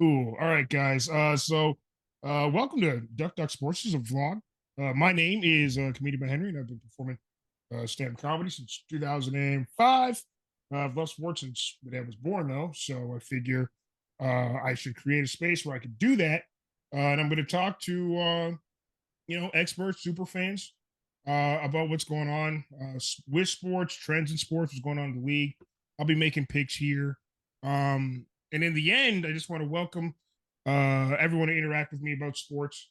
Cool. All right, guys. Welcome to Duck Duck Sports. This is a vlog. My name is Comedian Matt Henry, and I've been performing stand-up comedy since 2005. I've loved sports since my dad was born, though, so I figure I should create a space where I could do that. And I'm going to talk to experts, super fans, about what's going on with sports, trends in sports, what's going on in the league. I'll be making picks here. And in the end, I just want to welcome everyone to interact with me about sports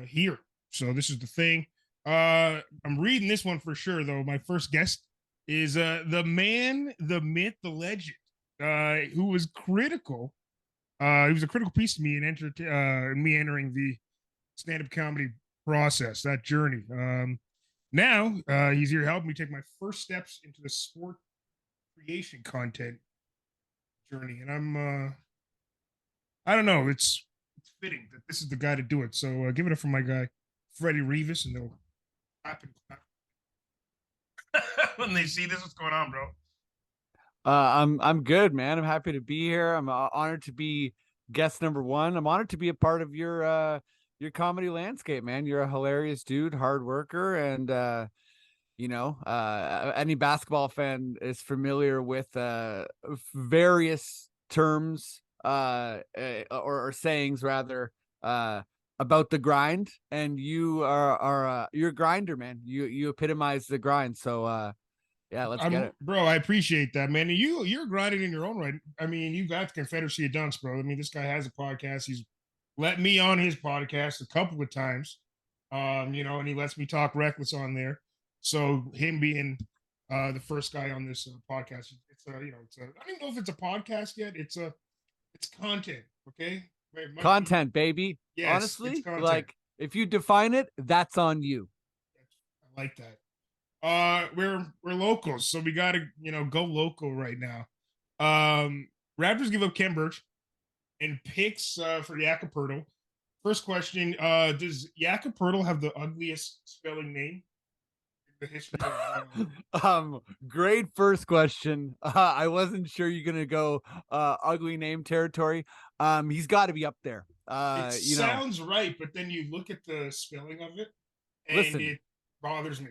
here. So this is the thing. I'm reading this one for sure, though. My first guest is the man, the myth, the legend, who was critical. He was a critical piece to me in me entering the stand-up comedy process, that journey. Now he's here to help me take my first steps into the sport creation content journey, and I don't know, it's fitting that this is the guy to do it. So give it up for my guy Freddie Rivas, and they'll clap and clap when they see this. What's going on, bro? I'm good, man. I'm happy to be here. I'm honored to be guest number one. I'm honored to be a part of your comedy landscape, man. You're a hilarious dude, hard worker, and any basketball fan is familiar with various terms or sayings rather about the grind, and you're a grinder, man. You epitomize the grind. So yeah, let's get it. Bro, I appreciate that, man. And you're grinding in your own right. I mean, you got the Confederacy of Dunks, bro. I mean, this guy has a podcast. He's let me on his podcast a couple of times. And he lets me talk reckless on there. So him being the first guy on this podcast, I don't know if it's a podcast yet. It's content, okay? Content, baby. Yes, it's Honestly, content. like if you define it, that's on you. I like that. We're locals, so we gotta go local right now. Raptors give up Ken Birch and picks for Yakapurtle. First question: does Yakapurtle have the ugliest spelling name in the history of? Great first question. I wasn't sure you're gonna go ugly name territory. He's got to be up there. It sounds right, but then you look at the spelling of it, and listen, it bothers me.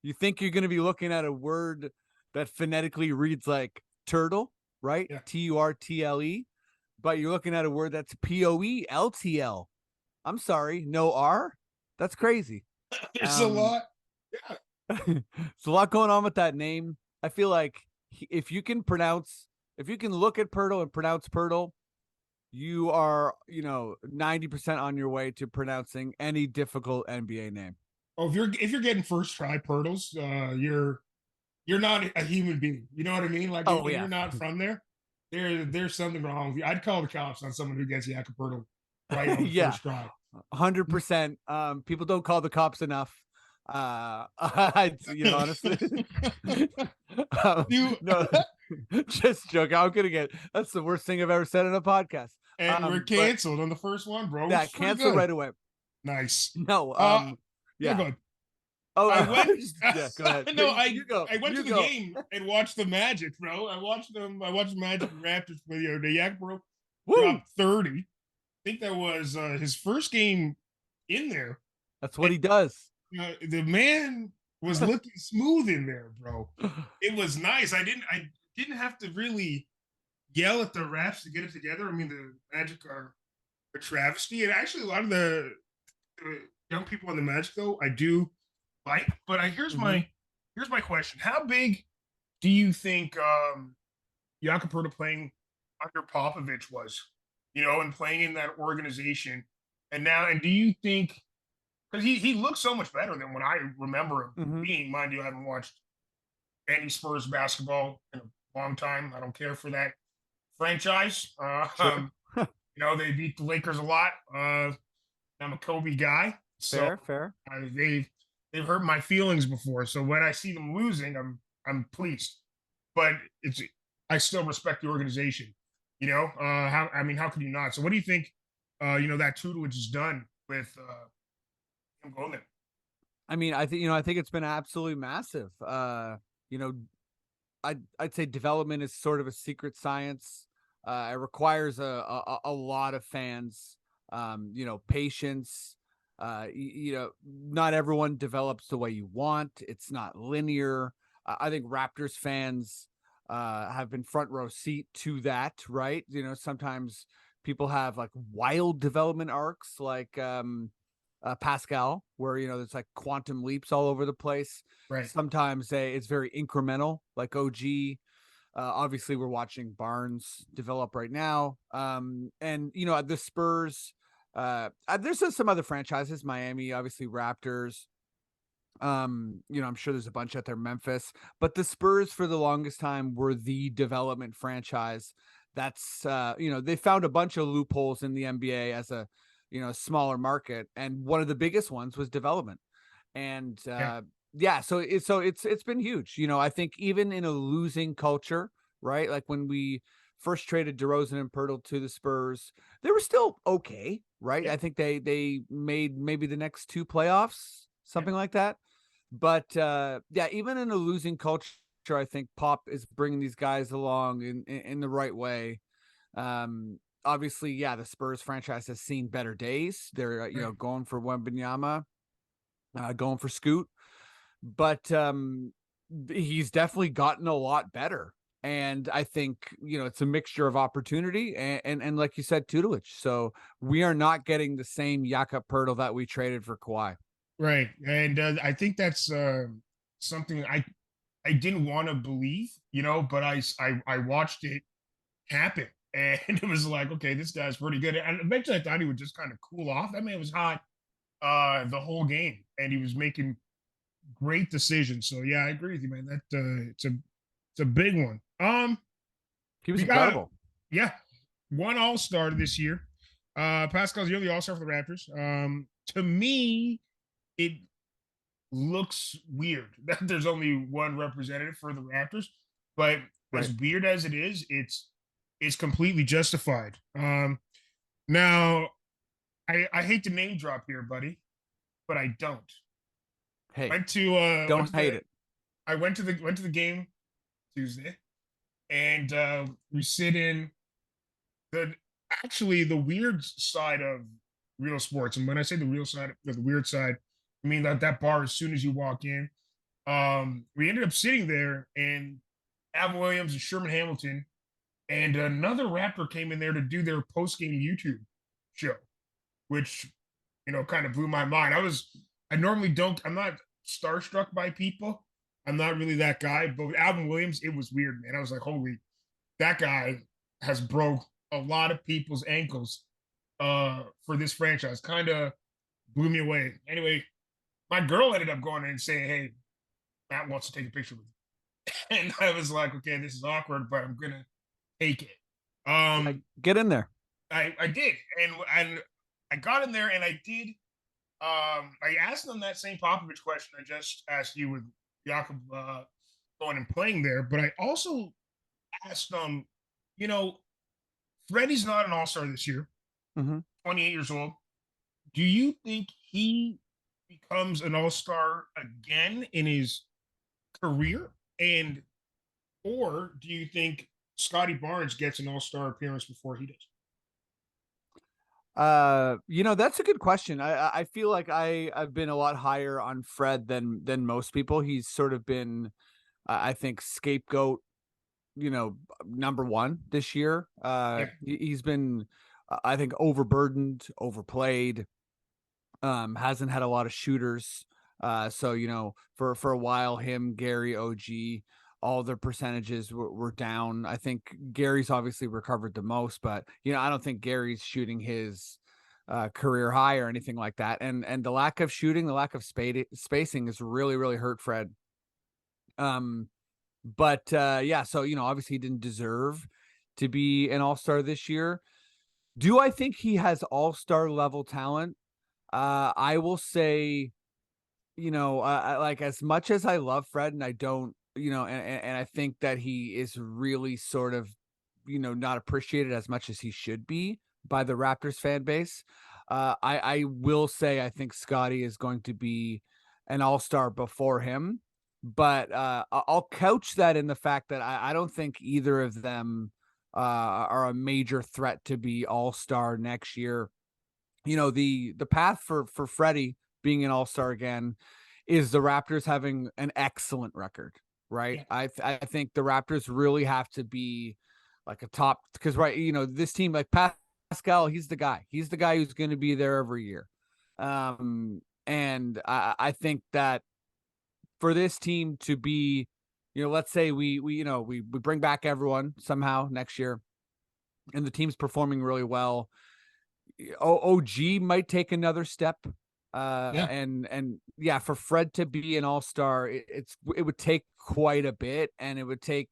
you think you're gonna be looking at a word that phonetically reads like turtle, right? Yeah. Turtle, but you're looking at a word that's POELTL. I'm sorry, no R. That's crazy. There's a lot. Yeah. There's a lot going on with that name. I feel like if you can look at Pirtle and pronounce Pirtle, you are, 90% on your way to pronouncing any difficult NBA name. Oh, if you're getting first try Pirtles, you're not a human being. You know what I mean? Like, Oh, if yeah. you're not from there, there's something wrong with you. I'd call the cops on someone who gets Yakapurtle right on the Yeah, first try. 100%. People don't call the cops enough. Honestly, You no, just joking. I'm gonna get that's the worst thing I've ever said in a podcast. and we're canceled on the first one, bro. That canceled right away. Nice. No, Yeah, yeah. go ahead. Oh, I went. yeah, go ahead. No, you go. I went You to the go. game and watched the Magic, bro. I watched them. I watched the Magic and Raptors play the other day. Yak, bro, Woo! dropped 30. I think that was his first game in there. That's what he does. The man was looking smooth in there, bro. It was nice. I didn't have to really yell at the refs to get it together. I mean, the Magic are a travesty, and actually, a lot of the young people on the Magic, though, I do like. But here's my question: how big do you think Jakob playing under Popovich was? And playing in that organization, and do you think? Because he looks so much better than when I remember him being. Mind you, I haven't watched any Spurs basketball in a long time. I don't care for that franchise. Sure. They beat the Lakers a lot. I'm a Kobe guy, so Fair. They've hurt my feelings before. So when I see them losing, I'm pleased. But I still respect the organization. How could you not? So what do you think? That tutelage is done with him going there. I mean, I think it's been absolutely massive. I'd say development is sort of a secret science. It requires a lot of fans, patience. Not everyone develops the way you want. It's not linear. I think Raptors fans have been front row seat to that, right? Sometimes people have like wild development arcs, like Pascal, where there's like quantum leaps all over the place. Right. Sometimes it's very incremental, like OG. Obviously, we're watching Barnes develop right now, and the Spurs. There's some other franchises, Miami, obviously Raptors. I'm sure there's a bunch out there, Memphis, but the Spurs for the longest time were the development franchise. That's they found a bunch of loopholes in the NBA as a smaller market, and one of the biggest ones was development. And Yeah. yeah, so it's been huge. I think even in a losing culture, right? Like when we first traded DeRozan and Pirtle to the Spurs, they were still okay, right? Yeah. I think they made maybe the next two playoffs, Yeah. something like that. But yeah, even in a losing culture, I think Pop is bringing these guys along in the right way. Obviously, yeah, the Spurs franchise has seen better days. They're Right. going for Wembanyama, going for Scoot, but he's definitely gotten a lot better. And I think it's a mixture of opportunity and like you said, tutelage. So we are not getting the same Jakob Pertl that we traded for Kawhi. Right. And I think that's something I didn't want to believe, but I watched it happen. And it was like, okay, this guy's pretty good. And eventually I thought he would just kind of cool off. That man was hot the whole game and he was making great decisions. So yeah, I agree with you, man. That it's a big one. He was We got incredible. yeah, one all-star this year. Pascal's yearly all-star for the Raptors. To me, it looks weird that there's only one representative for the Raptors, but as Right. weird as it is, it's completely justified. Now I hate to name drop here, buddy, but I don't. Hey, Went to don't hate it. I went to the game Tuesday, and we sit in the actually the weird side of real sports. And when I say the real side, the weird side, I mean that bar as soon as you walk in. We ended up sitting there, and Alvin Williams and Sherman Hamilton and another Raptor came in there to do their post game YouTube show, which kind of blew my mind. I normally don't. I'm not starstruck by people. I'm not really that guy. But with Alvin Williams, it was weird, man. I was like, holy, that guy has broke a lot of people's ankles for this franchise. Kind of blew me away. Anyway, my girl ended up going in and saying, "Hey, Matt wants to take a picture with you," and I was like, "Okay, this is awkward, but I'm gonna take it." Yeah, get in there. I did, and I got in there, and I did. I asked them that same Popovich question I just asked you with Jakob going and playing there, but I also asked them, you know, Freddie's not an All Star this year, Mm-hmm. 28 years old. Do you think he becomes an All Star again in his career, and or do you think Scotty Barnes gets an All Star appearance before he does? That's a good question. I feel like I've been a lot higher on Fred than most people. He's sort of been, I think, scapegoat, number one this year. Yeah, He's been, I think, overburdened, overplayed. Hasn't had a lot of shooters. So for a while, him, Gary, OG, all their percentages were down. I think Gary's obviously recovered the most, but I don't think Gary's shooting his career high or anything like that. And the lack of shooting, the lack of spacing is really really hurt Fred. Um, but yeah, so obviously he didn't deserve to be an all-star this year. Do I think he has all-star level talent? I will say, like as much as I love Fred, and I don't, and I think that he is really sort of, not appreciated as much as he should be by the Raptors fan base. I will say I think Scotty is going to be an all-star before him, but I'll couch that in the fact that I don't think either of them are a major threat to be all-star next year. The path for Freddie being an all-star again is the Raptors having an excellent record, right? Yeah. I think the Raptors really have to be like a top, because right, this team, like Pascal, he's the guy. He's the guy who's going to be there every year. And I think that for this team to be, let's say we bring back everyone somehow next year, and the team's performing really well. OG might take another step. Yeah. And yeah, for Fred to be an all-star, it would take quite a bit, and it would take,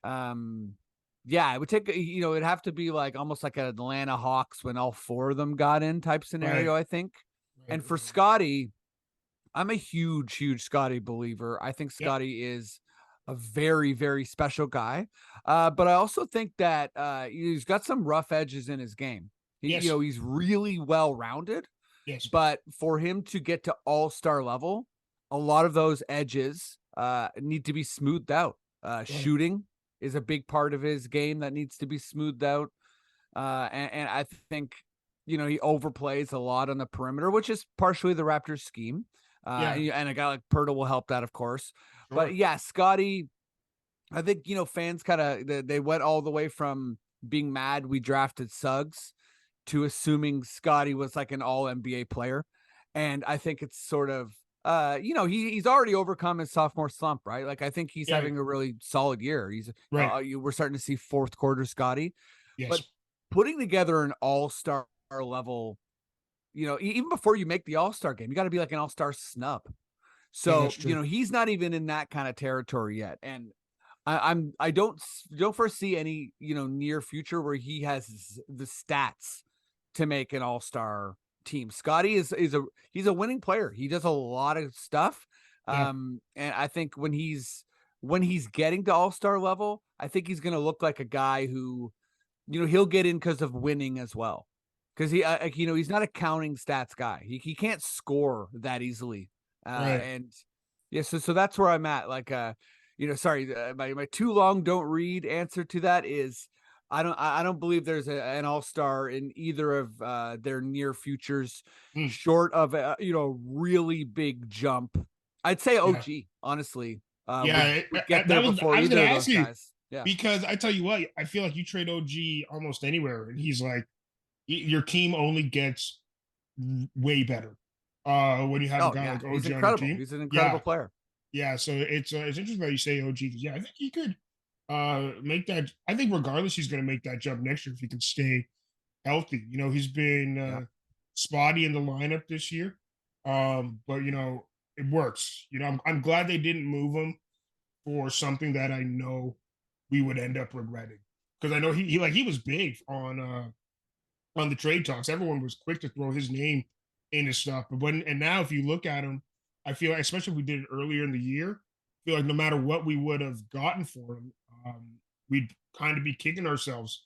it would take, it'd have to be like almost like an Atlanta Hawks when all four of them got in type scenario, Right. I think. Right. And for Right. Scotty, I'm a huge Scotty believer. I think Yep. Scotty is a very, very special guy. But I also think that he's got some rough edges in his game. Yes. He's really well rounded, Yes. but for him to get to all-star level, a lot of those edges need to be smoothed out. Right. Shooting is a big part of his game that needs to be smoothed out. And I think, he overplays a lot on the perimeter, which is partially the Raptors scheme. Yeah. And a guy like Pirtle will help that, of course. But Sure. yeah, Scotty, I think, fans kind of, they went all the way from being mad we drafted Suggs to assuming Scotty was like an all NBA player. And I think it's sort of, he's already overcome his sophomore slump, right? Like, I think he's Yeah. having a really solid year. Right. We're starting to see fourth quarter Scotty, but Yes. putting together an all-star level, even before you make the all-star game, you got to be like an all-star snub. Yeah, So, that's true. he's not even in that kind of territory yet. And I don't foresee any, near future where he has the stats to make an all-star team. Scotty he's a winning player. He does a lot of stuff. Yeah. And I think when he's getting to all-star level, I think he's going to look like a guy who, he'll get in because of winning as well. Because he's not a counting stats guy. He can't score that easily. Right. And yeah, so that's where I'm at. Like, sorry, my too long don't read answer to that is I don't believe there's an all-star in either of their near futures, Mm. short of a really big jump. I'd say Yeah. OG, honestly, Yeah. would get That there was. before I was either gonna of ask those you guys. Yeah. because I tell you what, I feel like you trade OG almost anywhere, and he's like, your team only gets way better. When you have a Oh guy yeah, like he's OG on your incredible. team. He's an incredible Yeah. player. Yeah. So it's interesting that you say OG because yeah, I think he could make that. I think regardless, he's going to make that jump next year if he can stay healthy. He's been Yeah. spotty in the lineup this year, but it works. I'm glad they didn't move him for something that I know we would end up regretting because I know he was big on the trade talks. Everyone was quick to throw his name in his stuff, but and now if you look at him, I feel like, especially if we did it earlier in the year, I feel like no matter what we would have gotten for him, we'd kind of be kicking ourselves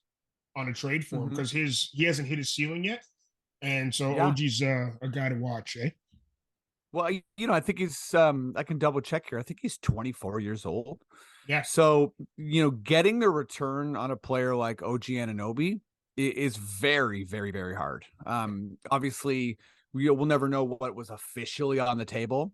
on a trade for him Mm-hmm. because he hasn't hit his ceiling yet, and so Yeah. OG's a guy to watch, eh? Well, I think he's I can double check here. I think he's 24 years old. Yeah, So, getting the return on a player like OG Anunoby is very, very, very hard. Obviously, we'll never know what was officially on the table,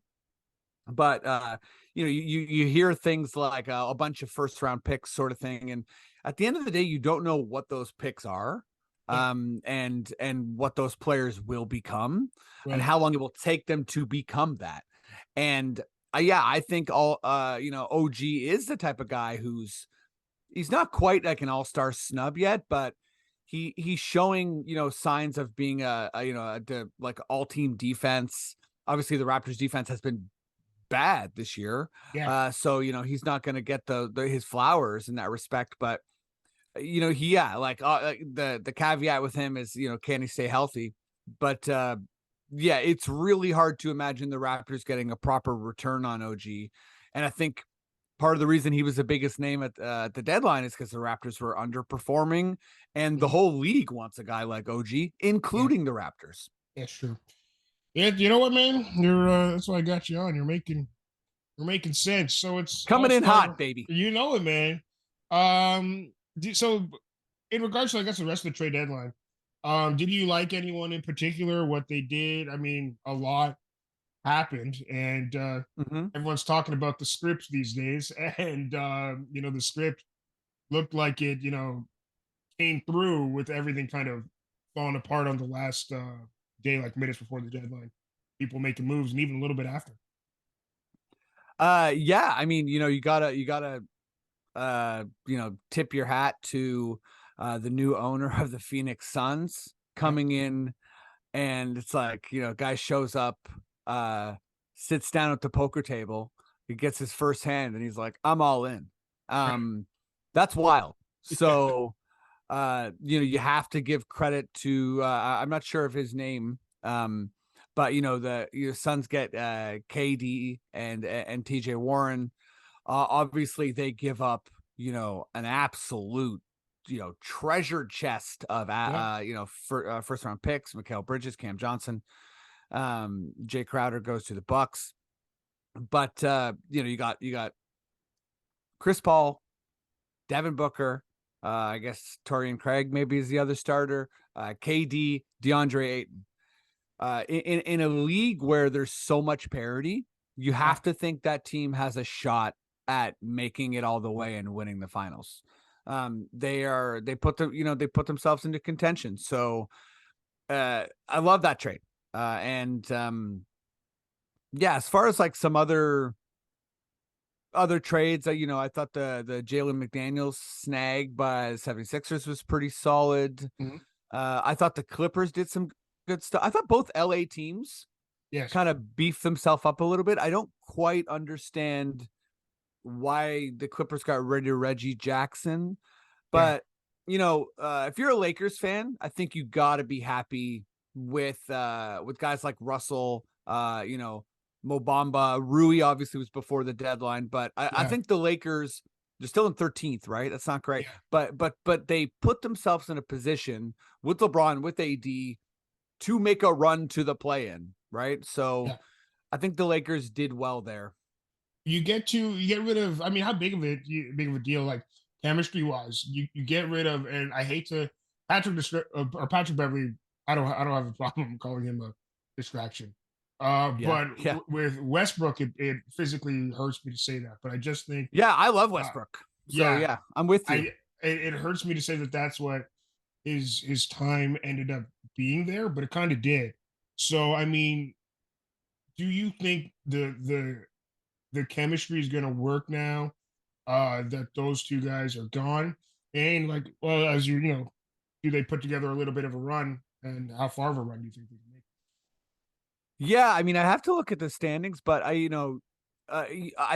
but you hear things like a bunch of first round picks sort of thing, and at the end of the day, you don't know what those picks are, yeah, and what those players will become, and right, how long it will take them to become that. And yeah, I think OG is the type of guy he's not quite like an all-star snub yet, but he's showing signs of being like all team defense. Obviously, the Raptors defense has been bad this year, yeah, so he's not going to get his flowers in that respect. But the caveat with him is can he stay healthy? But yeah, it's really hard to imagine the Raptors getting a proper return on OG, and I think part of the reason he was the biggest name at the deadline is because the Raptors were underperforming, and the mhm, whole league wants a guy like OG, yeah, including the Raptors. that's true. Yeah, you know what, man? You're that's why I got you on. You're making sense. So it's all Coming in hot, star. baby. You know it, man. So in regards to, I guess, the rest of the trade deadline, did you like anyone in particular? What they did? I mean, a lot happened, and Hmm. everyone's talking about the scripts these days, and the script looked like it, came through with everything kind of falling apart on the last day, like minutes before the deadline. People making moves, and even a little bit after. Yeah, I mean, you gotta tip your hat to the new owner of the Phoenix Suns Yeah, coming in, and it's like, guy shows up, uh sits down at the poker table, he gets his first hand, and he's like, I'm all in. right. That's wild. Yeah, So you have to give credit to I'm not sure of his name, but the Suns get KD and TJ Warren. Obviously they give up, an absolute, treasure chest of yeah, first round picks, Mikal Bridges, Cam Johnson, Jay Crowder goes to the Bucks. But you got Chris Paul, Devin Booker, I guess Torian Craig maybe is the other starter, KD, DeAndre Ayton. In a league where there's so much parity, you yeah. have to think that team has a shot at making it all the way and winning the finals. They put themselves into contention. So I love that trade. And yeah, as far as like some other trades, I thought the Jalen McDaniels snag by the 76ers was pretty solid. Mhm. I thought the Clippers did some good stuff. I thought both LA teams Yes. kind of beefed themselves up a little bit. I don't quite understand why the Clippers got rid of Reggie Jackson, Yeah. but if you're a Lakers fan, I think you got to be happy with guys like Russell, Mobamba. Rui obviously was before the deadline, but I Yeah. think the Lakers, they're still in 13th, right? That's not great, Yeah. but they put themselves in a position with LeBron, with AD, to make a run to the play-in, right? So Yeah. I think the Lakers did well there. You get rid of. I mean, how big of a deal, like chemistry wise, you get rid of, and I hate to or Patrick Beverly. I don't have a problem calling him a distraction. Yeah, But yeah, with Westbrook, it physically hurts me to say that. But I just think, yeah. I love uh, Westbrook, so yeah, yeah, I'm with you. it hurts me to say that that's what his time ended up being there, but it kind of did. So I mean, do you think the chemistry is going to work now that those two guys are gone? And like, well, as do they put together a little bit of a run? And how far of a run do you think they can make? Yeah, I mean, I have to look at the standings, but I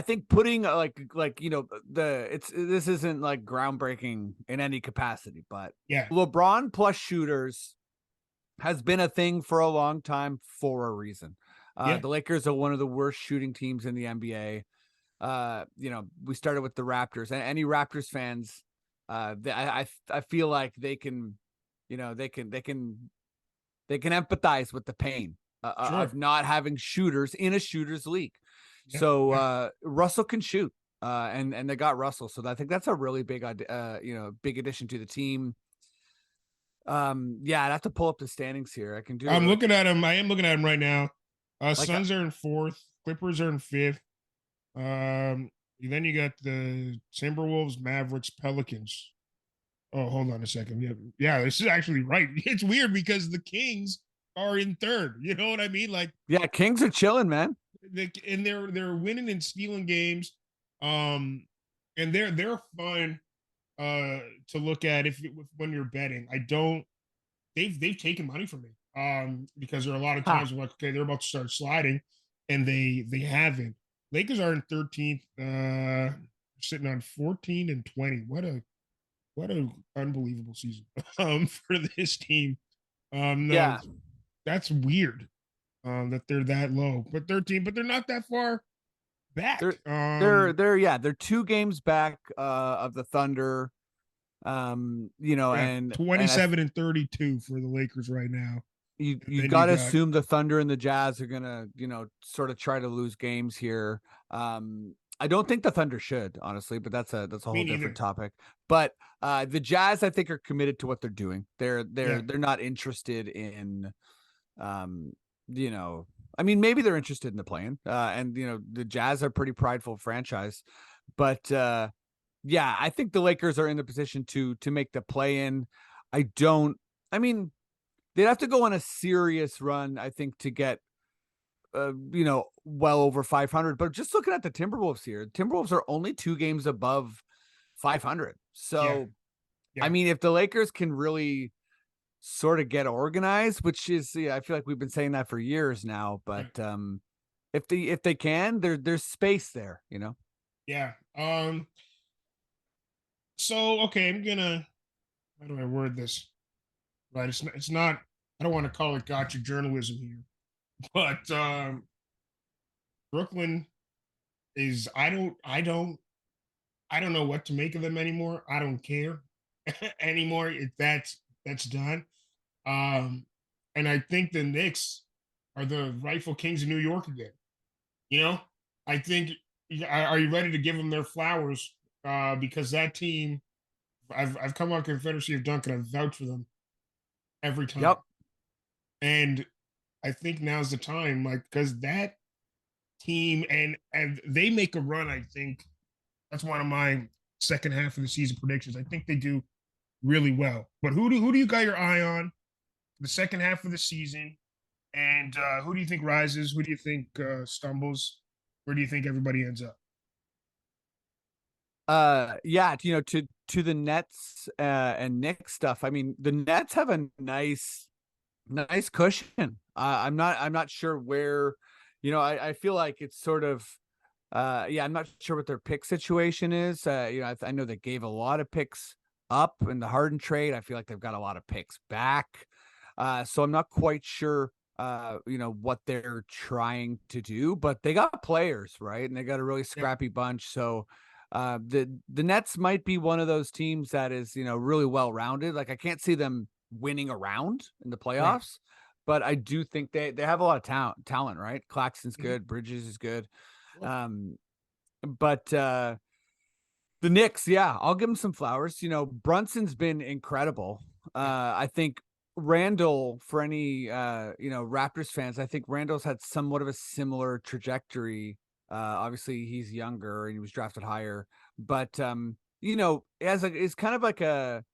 think putting the it's this isn't like groundbreaking in any capacity, but Yeah, LeBron plus shooters has been a thing for a long time for a reason. yeah, The Lakers are one of the worst shooting teams in the NBA. We started with the Raptors, and any Raptors fans, I feel like they can, they can empathize with the pain of sure. not having shooters in a shooters league. Yeah, So yeah. Russell can shoot, and they got Russell, so I think that's a really big big addition to the team. Yeah, I'd have to pull up the standings here. I can do it I'm really looking at him. I am looking at him right now. like Suns are in fourth. Clippers are in fifth. Then you got the Timberwolves, Mavericks, Pelicans. Oh, hold on a second. Yeah, yeah, this is actually right. It's weird because the Kings are in third. You know what I mean? Like, yeah, Kings are chilling, man. and they're winning and stealing games. And they're fun to look at if when you're betting. I don't. They've taken money from me because there are a lot of Ha. times where, like, okay, they're about to start sliding, and they haven't. Lakers are in 13th, sitting on 14 and 20. What a unbelievable season for this team. No, Yeah, that's weird that they're that low, but 13, but they're not that far they're back. they're 2 games back of the Thunder. Yeah, And I 27 and 32 for the Lakers right now. you then you got to got assume the Thunder and the Jazz are gonna, sort of try to lose games here. I don't think the Thunder should, honestly, but that's a me whole different neither. topic. But the Jazz, I think, are committed to what they're doing. Yeah, They're not interested in, um, you know, I mean, maybe they're interested in the plan. And the Jazz are a pretty prideful franchise, but yeah, I think the Lakers are in the position to make the play in. I don't. I mean, they'd have to go on a serious run, I think, to get well over 500. But just looking at the Timberwolves here, Timberwolves are only 2 games above 500. yeah, So, I yeah. mean, if the Lakers can really sort of get organized, which is, yeah, I feel like we've been saying that for years now, Right. but if they can, there's space there, Yeah. So okay, I'm gonna. How do I word this? Right. It's not. It's not. I don't want to call it gotcha journalism here, but Brooklyn is. I don't know what to make of them anymore. I don't care anymore. That's done. Um, and I think the Knicks are the rightful kings of New York again. You know, I think. Are you ready to give them their flowers? Because that team, I've come on Confederacy of Dunk and I've vouched for them every time. Yep. And I think now's the time, like, because that team and they make a run. I think that's one of my second half of the season predictions. I think they do really well. But who do you got your eye on the second half of the season? And who do you think rises? Who do you think stumbles? Where do you think everybody ends up? Yeah, to the Nets and Knicks stuff. I mean, the Nets have a nice cushion. I'm not sure where, I feel like it's sort of yeah, I'm not sure what their pick situation is. I know they gave a lot of picks up in the Harden trade. I feel like they've got a lot of picks back. So I'm not quite sure what they're trying to do, but they got players, right? And they got a really Yeah, scrappy bunch. So the Nets might be one of those teams that is, really well rounded. Like, I can't see them winning around in the right. playoffs, but I do think they have a lot of talent, right? Claxton's Mhm. good, Bridges is good. Sure. Um, but the Knicks, yeah, I'll give them some flowers. Brunson's been incredible. Yeah, I think Randall, for any Raptors fans, I think Randall's had somewhat of a similar trajectory. Obviously he's younger and he was drafted higher, but it's kind of like a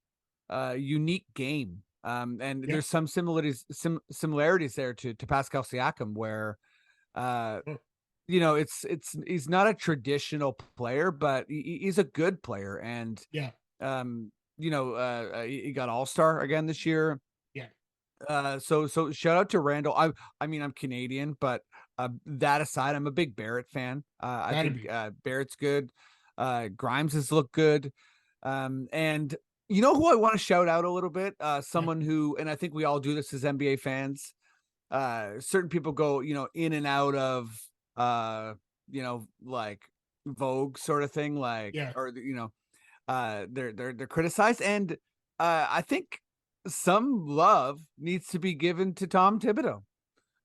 unique game. And yeah. there's some similarities there to Pascal Siakam, where Sure. it's he's not a traditional player, but he's a good player. And Yeah, he got all-star again this year. yeah. So shout out to Randall. I mean, I'm Canadian, but that aside, I'm a big Barrett fan. I Gotta think be. Barrett's good. Grimes has looked good. And who I want to shout out a little bit? Yeah, Someone who, and I think we all do this as NBA fans. Certain people go, in and out of like Vogue sort of thing, like, yeah. or they're criticized. And I think some love needs to be given to Tom Thibodeau.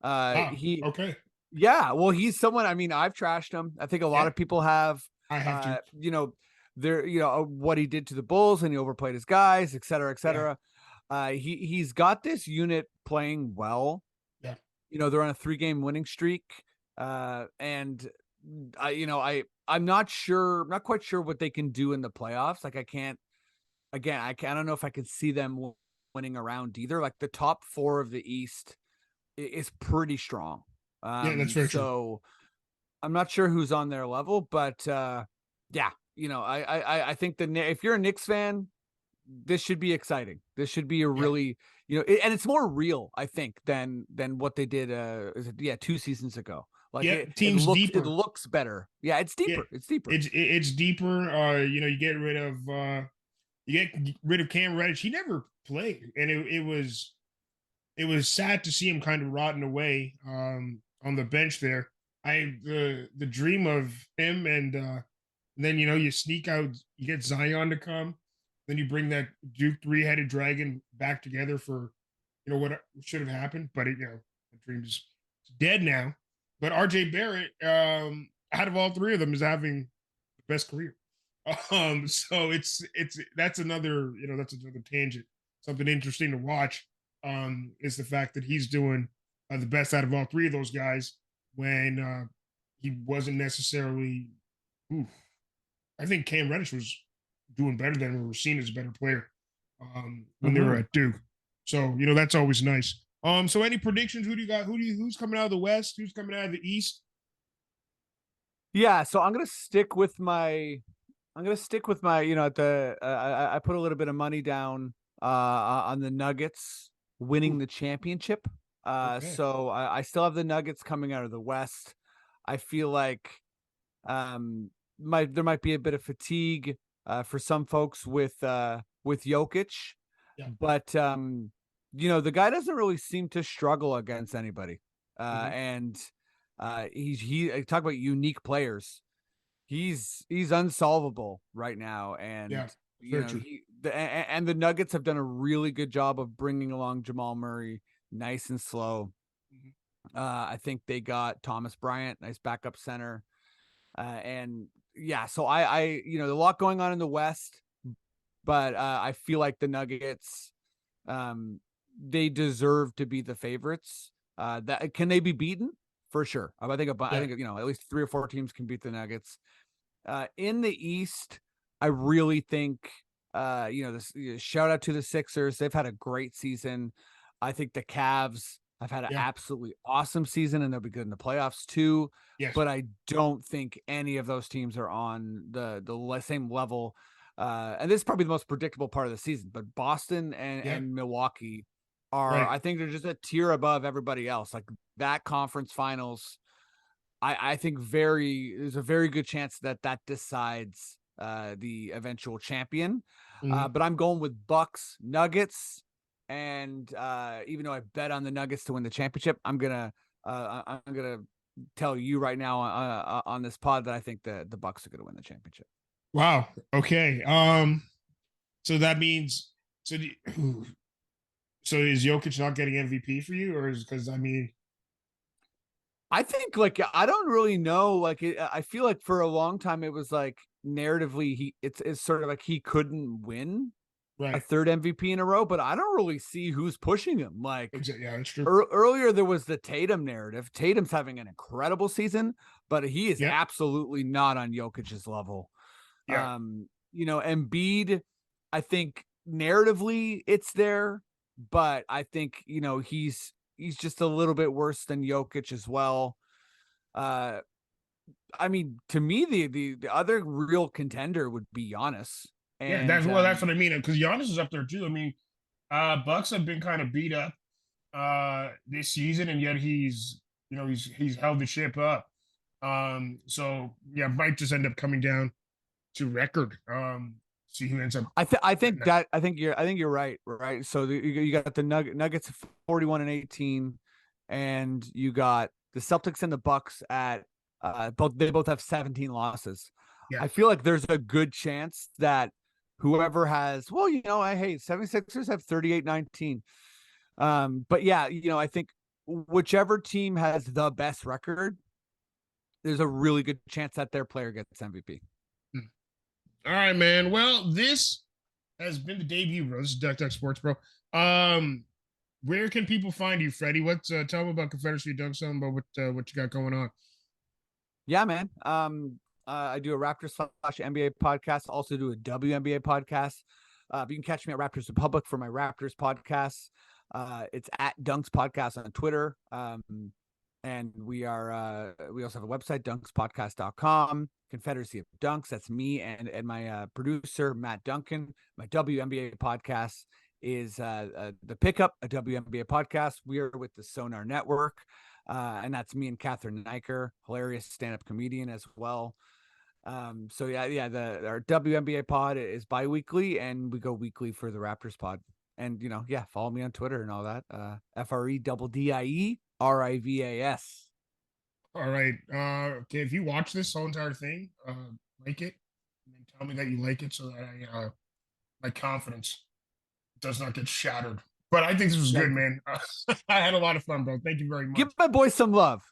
Ah, He okay. Yeah, well, he's someone, I mean, I've trashed him. I think a lot Yeah, of people have. I have to. What he did to the Bulls, and he overplayed his guys, et cetera, et Yeah, cetera. He's got this unit playing well. yeah, They're on a 3-game winning streak. And I'm not sure, not quite sure what they can do in the playoffs. Like, I don't know if I can see them winning around either. Like, the top 4 of the East is pretty strong. yeah. That's very true. So I'm not sure who's on their level, but yeah, I think if you're a Knicks fan, this should be exciting. This should be a Yeah, really, and it's more real, I think, than what they did. Yeah, 2 seasons ago. Like, yeah. it Teams looks it deeper. looks better. Yeah, it's Yeah, deeper. It's deeper. it's deeper. You get rid of Cam Reddish. He never played, and it was sad to see him kind of rotting away on the bench there. The dream of him, and then you sneak out, you get Zion to come, then you bring that Duke 3-headed dragon back together for what should have happened, but the dream is dead now. But RJ Barrett, out of all three of them, is having the best career. So that's another tangent. Something interesting to watch is the fact that he's doing the best out of all three of those guys when he wasn't necessarily. Ooh, I think Cam Reddish was doing better than we were seen as a better player when they were at Duke. So that's always nice. So any predictions? Who do you got? Who's coming out of the West? Who's coming out of the East? Yeah, so I'm gonna stick with my at the I put a little bit of money down on the Nuggets winning the championship. Okay. So I still have the Nuggets coming out of the West. I feel like there might be a bit of fatigue for some folks with Jokic, Yeah. but the guy doesn't really seem to struggle against anybody. And he talk about unique players. He's unsolvable right now, and true. the Nuggets have done a really good job of bringing along Jamal Murray, nice and slow. I think they got Thomas Bryant, nice backup center, and yeah. So there's a lot going on in the West, but I feel like the Nuggets, they deserve to be the favorites. That can they be beaten? For sure. I think at least 3 or 4 teams can beat the Nuggets. In the East, I really think shout out to the Sixers. They've had a great season. I think the Cavs have had an absolutely awesome season, and they'll be good in the playoffs too. Yes. But I don't think any of those teams are on the same level. And this is probably the most predictable part of the season. But Boston and Milwaukee are, I think they're just a tier above everybody else. Like that conference finals, I think there's a very good chance that decides the eventual champion. But I'm going with Bucks Nuggets, and even though I bet on the Nuggets to win the championship, I'm gonna tell you right now on this pod that I think the Bucks are gonna win the championship. Wow. Okay. So that means so is Jokic not getting MVP for you, or is because I think I don't really know. I feel like for a long time it was like narratively it's sort of like he couldn't win a third MVP in a row, but I don't really see who's pushing him. That's true. Earlier there was the Tatum narrative. Tatum's having an incredible season, but he is absolutely not on Jokic's level. Yeah. Embiid, I think narratively it's there, but I think he's just a little bit worse than Jokic as well. To me, the other real contender would be Giannis. And that's what I mean. Because Giannis is up there too. Bucks have been kind of beat up this season, and yet he's held the ship up. So might just end up coming down to record. See who ends up. I think you're right. Right. So you got the Nuggets 41-18, and you got the Celtics and the Bucks at they both have 17 losses. Yeah. I feel like there's a good chance that whoever has 76ers have 38-19. But I think whichever team has the best record, there's a really good chance that their player gets MVP. All right, man. Well, this has been the debut, bro. This is Duck Duck Sports, bro. Where can people find you, Freddie? Tell them about Confederacy Dunk, something about what you got going on. Yeah, man. I do a Raptors / NBA podcast. Also do a WNBA podcast. You can catch me at Raptors Republic for my Raptors podcast. It's at Dunks Podcast on Twitter. And we also have a website, dunkspodcast.com. Confederacy of Dunks. That's me and my producer, Matt Duncan. My WNBA podcast is The Pickup, a WNBA podcast. We are with the Sonar Network. And that's me and Catherine Niker, hilarious stand-up comedian as well. Our WNBA pod is bi-weekly, and we go weekly for the Raptors pod. And, follow me on Twitter and all that. FREDDIERIVAS. All right. Okay, if you watch this whole entire thing, like it, and then tell me that you like it so that my confidence does not get shattered But I think this was good, Thank you. man. I had a lot of fun, bro. Thank you very much. Give my boy some love.